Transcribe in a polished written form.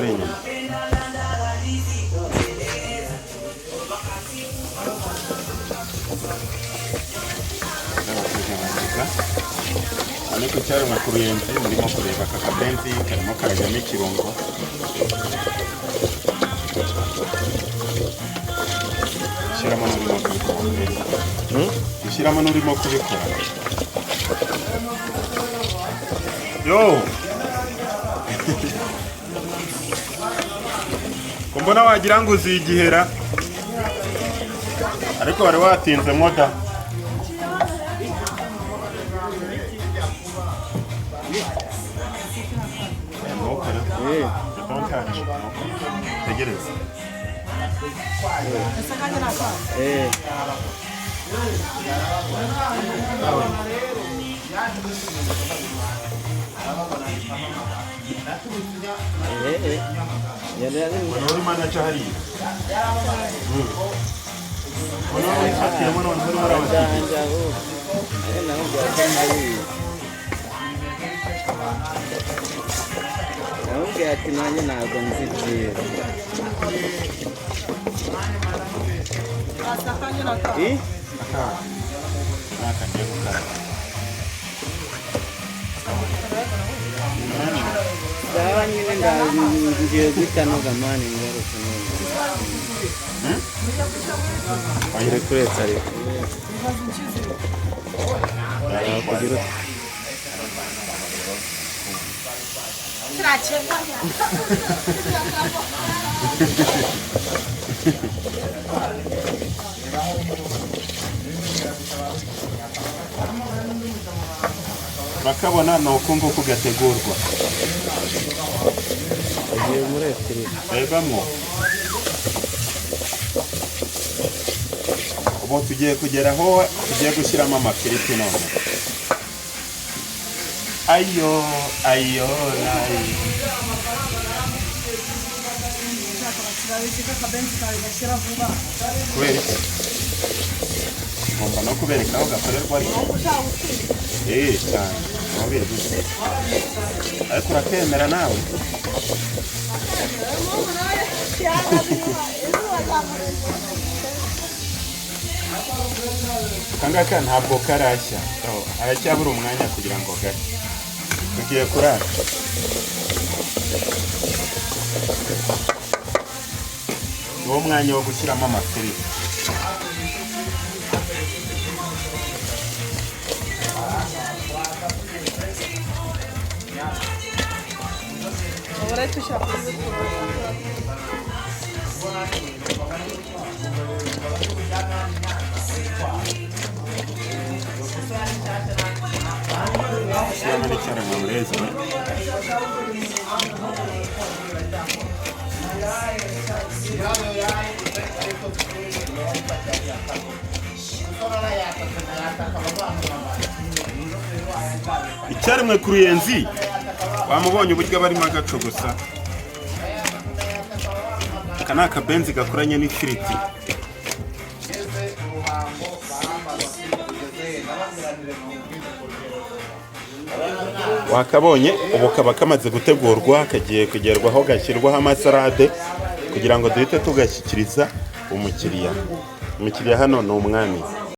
ari inyuma. Ariko cyari mu kuruyenzi murimo kureba aka kabenzi karimo karajyamo ikirungo. Ushyiramo n'urimo kubikora. Yo! Ko mbona wagira ngo uzigihera ariko wari watinze moda. Tegereza. Uri manager hari. Ati nanjye ntabwo nzibwira. Sawa nyine ngiye guhita noga mani ngaruka neza. Ayire kuretse ariko. Kugira bakabona ni uko nguko gategurwa. agiye muri efiri Rebamo. Ubu tugiye kugeraho tugiye gushyiramo amafiriti none. Ayo nayo. Kubera iki? Ngomba no kubereka aho gakorerwa ariko. Cyane. Wabizi. Ariko urakemera nawe. Kangaka ntabwo karashya. Aracyabura umwanya kugira ngo gashye. Tugiye kurara. Uwo mwanya wo gushyiramo amafiriti. Siamo di c'era maurese. Icyari mwe kuruyenzi wamubonye uburyo barimo agaco gusa. Kana akabenzi gakoranye n'ifiriti. Wakabonye ubu kaba kamaze gutegurwa kagiye kugerwaho gashyirwaho amasarade kugira ngo duhite tugashyikiriza umukiriya. Umukiriya hano ni umwami.